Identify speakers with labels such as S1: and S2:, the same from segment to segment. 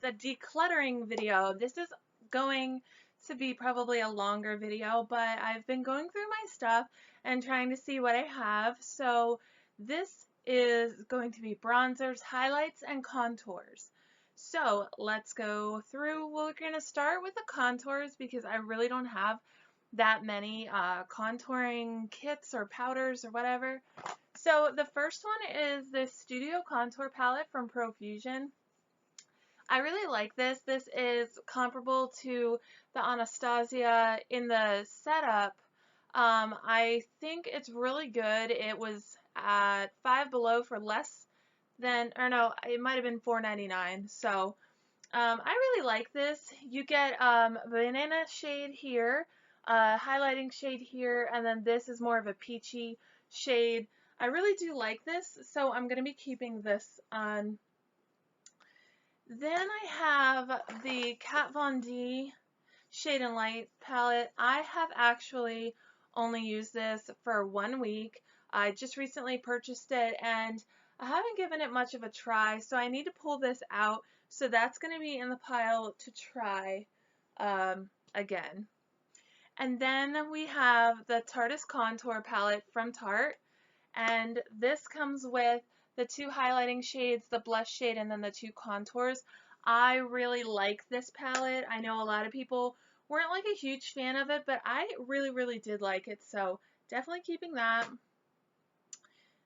S1: with a decluttering video. This is going to be probably a longer video, but I've been going through my stuff and trying to see what I have. So this is going to be bronzers, highlights, and contours. So let's go through. We're going to start with the contours because I really don't have that many contouring kits or powders or whatever. So the first one is the Studio Contour Palette from Profusion. I really like this. This is comparable to the Anastasia in the setup. I think it's really good. It was at Five Below for less than, or no, it might have been $4.99. So I really like this. You get banana shade here, highlighting shade here, and then this is more of a peachy shade. I really do like this, so I'm going to be keeping this on. Then I have the Kat Von D Shade and Light palette. I have actually only used this for 1 week. I just recently purchased it and I haven't given it much of a try, so I need to pull this out. So that's going to be in the pile to try again. And then we have the Tarteist Contour palette from Tarte, and this comes with the 2 highlighting shades, the blush shade, and then the 2 contours. I really like this palette. I know a lot of people weren't like a huge fan of it, but I really did like it, so definitely keeping that.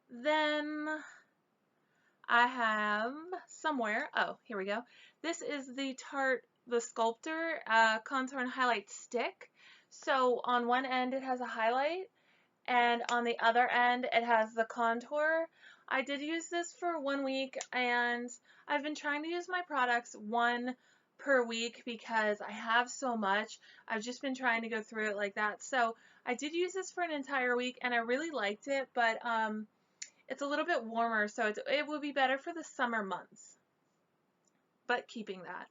S1: Then I have somewhere, oh, here we go. This is the Tarte, the Sculptor Contour and Highlight Stick. So on one end it has a highlight, and on the other end it has the contour. I did use this for 1 week, and I've been trying to use my products 1 per week because I have so much. I've just been trying to go through it like that. So I did use this for an entire week and I really liked it, but it's a little bit warmer, so it will be better for the summer months, but keeping that.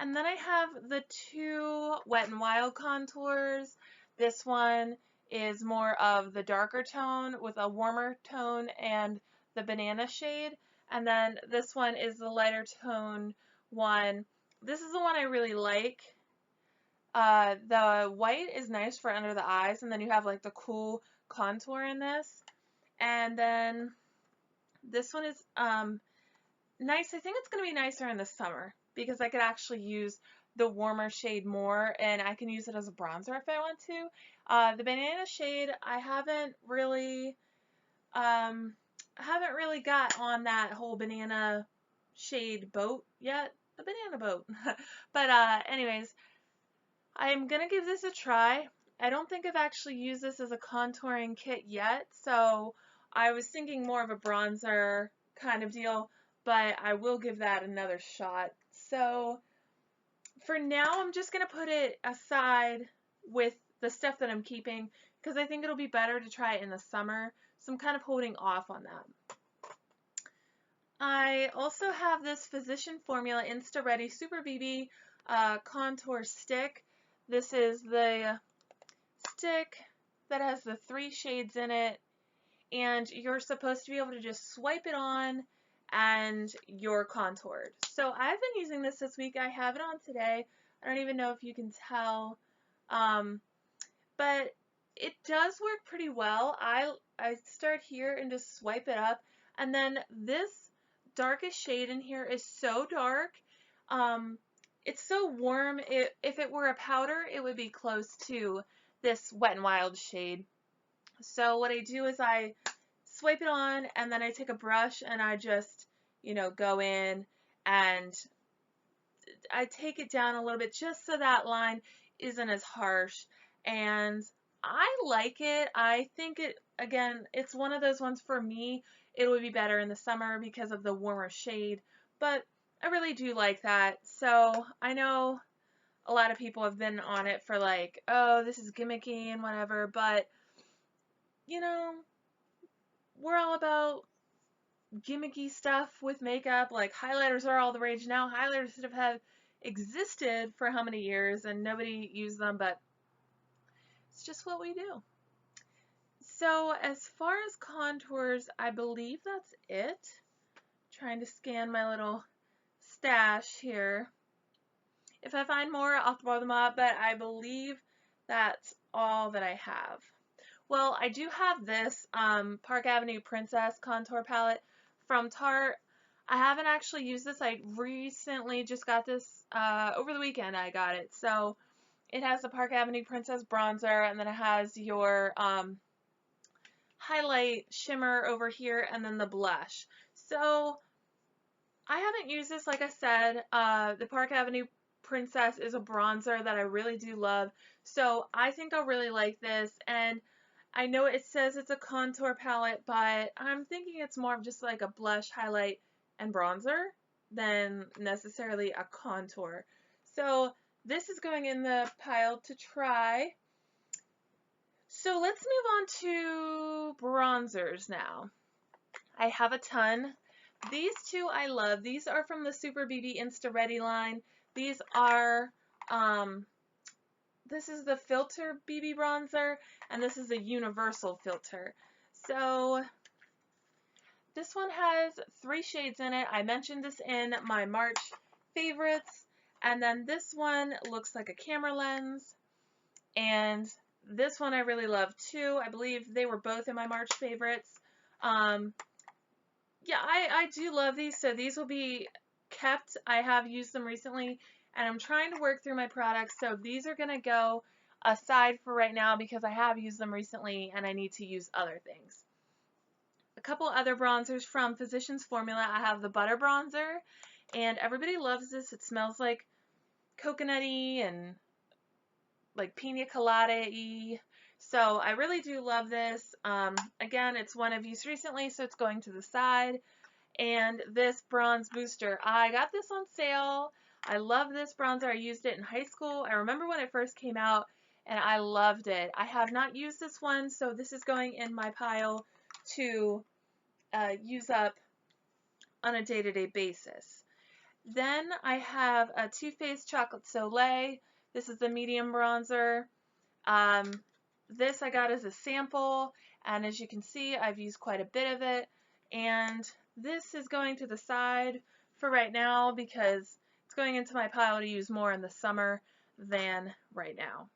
S1: And then I have the 2 Wet n Wild contours. This one is more of the darker tone with a warmer tone and the banana shade. And then this one is the lighter tone one. This is the one I really like. The white is nice for under the eyes, and then you have like the cool contour in this. And then this one is nice. I think it's going to be nicer in the summer because I could actually use the warmer shade more, and I can use it as a bronzer if I want to. The banana shade, I haven't really got on that whole banana shade boat yet. The banana boat. But anyways, I'm gonna give this a try. I don't think I've actually used this as a contouring kit yet, so I was thinking more of a bronzer kind of deal, but I will give that another shot. So for now, I'm just going to put it aside with the stuff that I'm keeping because I think it'll be better to try it in the summer, so I'm kind of holding off on that. I also have this Physician Formula Insta Ready Super BB contour stick. This is the stick that has the 3 shades in it, and you're supposed to be able to just swipe it on and you're contoured. So I've been using this week. I have it on today. I don't even know if you can tell, but it does work pretty well. I start here and just swipe it up, and then this darkest shade in here is so dark. It's so warm. If it were a powder, it would be close to this Wet n Wild shade. So what I do is I swipe it on, and then I take a brush and I just, go in and I take it down a little bit just so that line isn't as harsh. And I like it. I think again, it's one of those ones for me. It would be better in the summer because of the warmer shade, but I really do like that. So I know a lot of people have been on it for like, oh, this is gimmicky and whatever, but we're all about gimmicky stuff with makeup. Like highlighters are all the rage now. Highlighters have existed for how many years and nobody used them, but it's just what we do. So as far as contours, I believe that's it. Trying to scan my little stash here. If I find more, I'll throw them up, but I believe that's all that I have. Well, I do have this Park Avenue Princess contour palette from Tarte. I haven't actually used this. I recently just got this over the weekend. I got it. So it has the Park Avenue Princess bronzer, and then it has your highlight shimmer over here, and then the blush. So I haven't used this, like I said. The Park Avenue Princess is a bronzer that I really do love. So I think I'll really like this. And I know it says it's a contour palette, but I'm thinking it's more of just like a blush, highlight, and bronzer than necessarily a contour. So this is going in the pile to try. So let's move on to bronzers now. I have a ton. These two I love. These are from the Super BB Insta Ready line. These are, this is the Filter BB bronzer, and this is a universal filter. So this one has 3 shades in it. I mentioned this in my March favorites. And then this one looks like a camera lens. And this one I really love too. I believe they were both in my March favorites. Yeah, I do love these, so these will be kept. I have used them recently, and I'm trying to work through my products, so these are going to go aside for right now because I have used them recently and I need to use other things. A couple other bronzers from Physicians Formula. I have the Butter Bronzer, and everybody loves this. It smells like coconutty and like pina colada-y. So I really do love this. Again, it's one I've used recently, so it's going to the side. And this bronze booster, I got this on sale. I love this bronzer. I used it in high school. I remember when it first came out, and I loved it. I have not used this one, so this is going in my pile to use up on a day-to-day basis. Then I have a Too Faced Chocolate Soleil. This is the medium bronzer. This I got as a sample, and as you can see, I've used quite a bit of it. And this is going to the side for right now because it's going into my pile to use more in the summer than right now.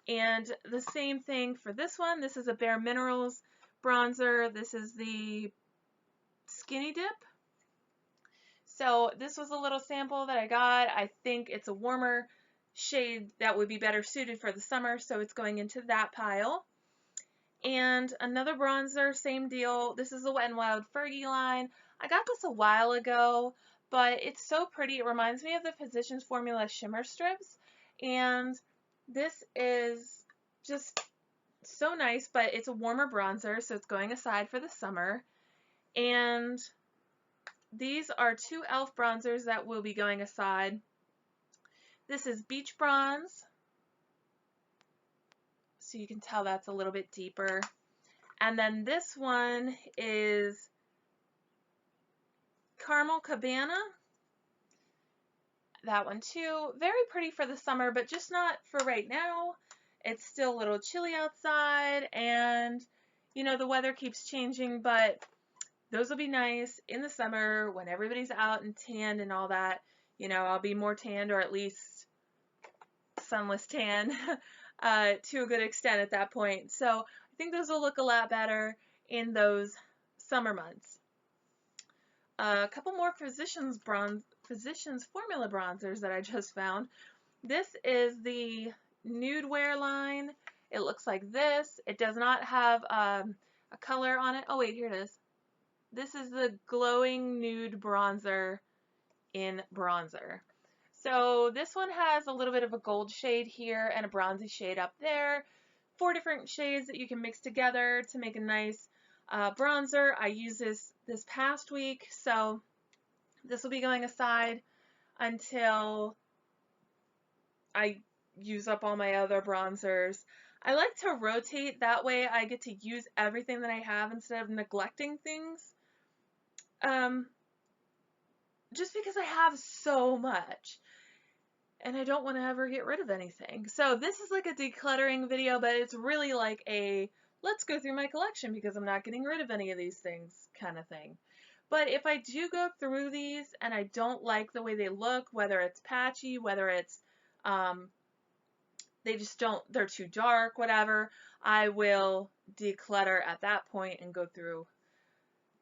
S1: And the same thing for this one. This is a Bare Minerals bronzer. This is the Skinny Dip. So this was a little sample that I got. I think it's a warmer shade that would be better suited for the summer, so it's going into that pile. And another bronzer, same deal. This is the Wet n Wild Fergie line. I got this a while ago, but it's so pretty. It reminds me of the Physicians Formula Shimmer Strips. And this is just so nice, but it's a warmer bronzer, so it's going aside for the summer. And these are 2 e.l.f. bronzers that will be going aside. This is Beach Bronze. So you can tell that's a little bit deeper. And then this one is Caramel Cabana. That one too. Very pretty for the summer, but just not for right now. It's still a little chilly outside, and you know, the weather keeps changing, but those will be nice in the summer when everybody's out and tanned and all that. You know, I'll be more tanned, or at least sunless tan to a good extent at that point. So I think those will look a lot better in those summer months. A couple more Physicians Formula bronzers that I just found. This is the Nude Wear line. It looks like this. It does not have a color on it. Oh wait, here it is. This is the Glowing Nude Bronzer in bronzer. So this one has a little bit of a gold shade here and a bronzy shade up there. 4 different shades that you can mix together to make a nice bronzer. I used this past week, so this will be going aside until I use up all my other bronzers. I like to rotate, that way I get to use everything that I have instead of neglecting things. Just because I have so much and I don't want to ever get rid of anything. So this is like a decluttering video, but it's really like a let's go through my collection because I'm not getting rid of any of these things kind of thing. But if I do go through these and I don't like the way they look, whether it's patchy, whether it's they just don't, they're too dark, whatever, I will declutter at that point and go through.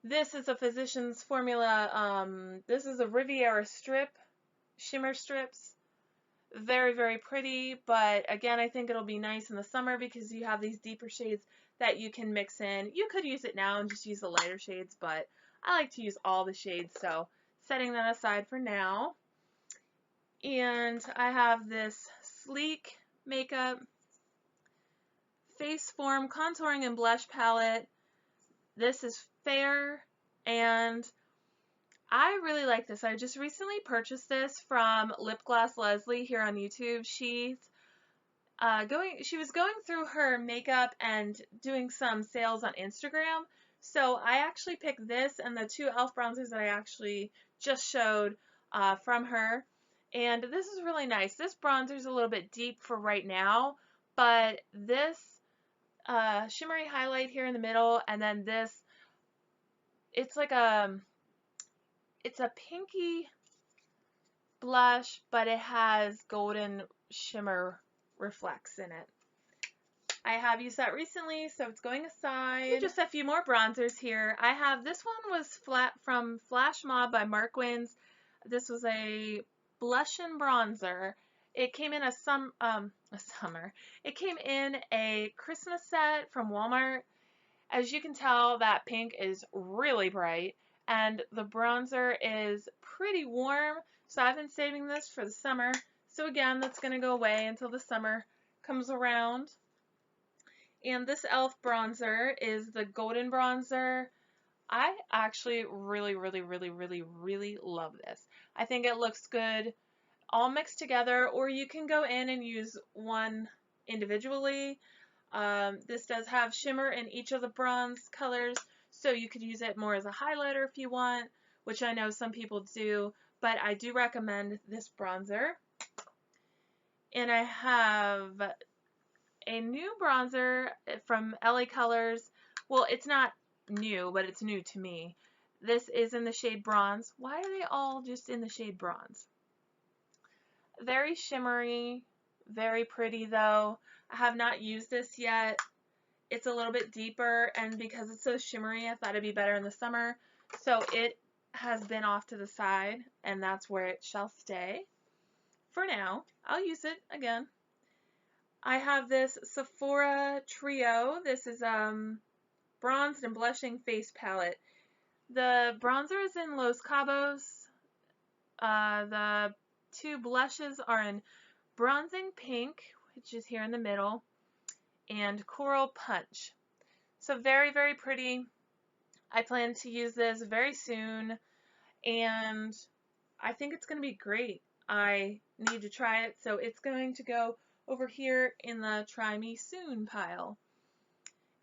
S1: This is a Physicians Formula. This is a Riviera strip, shimmer strips. Very, very pretty, but again, I think it'll be nice in the summer because you have these deeper shades that you can mix in. You could use it now and just use the lighter shades, but I like to use all the shades, so setting that aside for now. And I have this Sleek Makeup Face Form Contouring and Blush Palette. This is fair, and I really like this. I just recently purchased this from Lip Gloss Leslie here on YouTube. She was going through her makeup and doing some sales on Instagram. So I actually picked this and the two e.l.f. bronzers that I actually just showed from her. And this is really nice. This bronzer is a little bit deep for right now, but this shimmery highlight here in the middle, and then this, it's like it's a pinky blush, but it has golden shimmer reflects in it. I have used that recently, so it's going aside. Just a few more bronzers here. I have, this one was from Flash Mob by Mark Wins. This was a blush and bronzer. It came in it came in a Christmas set from Walmart. As you can tell, that pink is really bright, and the bronzer is pretty warm, so I've been saving this for the summer. So again, that's going to go away until the summer comes around. And this e.l.f. bronzer is the golden bronzer. I actually really, really, really, really, really love this. I think it looks good all mixed together, or you can go in and use one individually. This does have shimmer in each of the bronze colors, so you could use it more as a highlighter if you want, which I know some people do, but I do recommend this bronzer. And I have a new bronzer from LA Colors. Well, it's not new, but it's new to me. This is in the shade bronze. Why are they all just in the shade bronze? Very shimmery, very pretty though. I have not used this yet. It's a little bit deeper, and because it's so shimmery, I thought it'd be better in the summer. So it has been off to the side, and that's where it shall stay for now. I'll use it again. I have this Sephora Trio. This is bronzed and blushing face palette. The bronzer is in Los Cabos. The two blushes are in Bronzing Pink, which is here in the middle, and Coral Punch. So very, very pretty. I plan to use this very soon, and I think it's going to be great. I need to try it, so it's going to go over here in the Try Me Soon pile.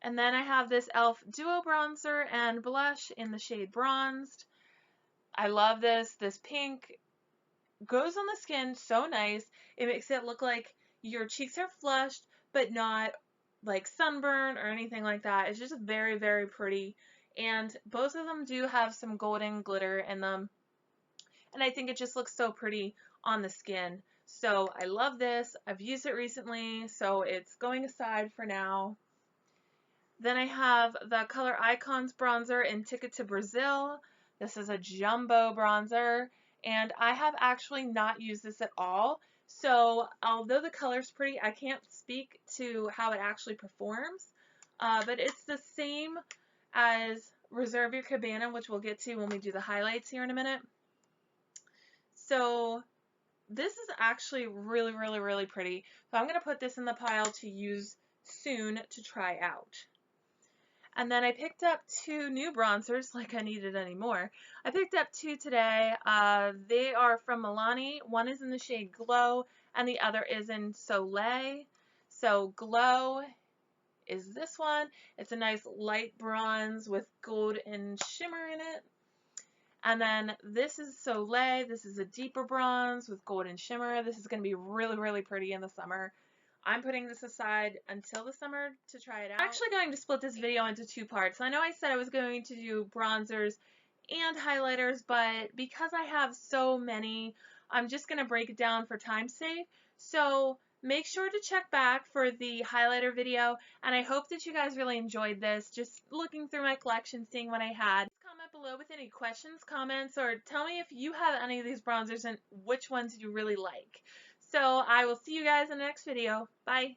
S1: And then I have this e.l.f. Duo Bronzer and Blush in the shade Bronzed. I love this. This pink goes on the skin so nice. It makes it look like your cheeks are flushed, but not like sunburn or anything like that. It's just very, very pretty. And both of them do have some golden glitter in them. And I think it just looks so pretty on the skin. So I love this. I've used it recently, so it's going aside for now. Then I have the Color Icons bronzer in Ticket to Brazil. This is a jumbo bronzer, and I have actually not used this at all. So although the color's pretty, I can't speak to how it actually performs. But it's the same as Reserve Your Cabana, which we'll get to when we do the highlights here in a minute. So this is actually really, really, really pretty. So I'm going to put this in the pile to use soon to try out. And then I picked up two new bronzers, like I needed any more. I picked up two today. They are from Milani. One is in the shade Glow, and the other is in Soleil. So Glow is this one. It's a nice light bronze with gold and shimmer in it. And then this is Soleil. This is a deeper bronze with golden shimmer. This is going to be really, really pretty in the summer. I'm putting this aside until the summer to try it out. I'm actually going to split this video into two parts. I know I said I was going to do bronzers and highlighters, but because I have so many, I'm just going to break it down for time's sake. So make sure to check back for the highlighter video, and I hope that you guys really enjoyed this, just looking through my collection, seeing what I had. Comment below with any questions, comments, or tell me if you have any of these bronzers and which ones you really like. So I will see you guys in the next video. Bye!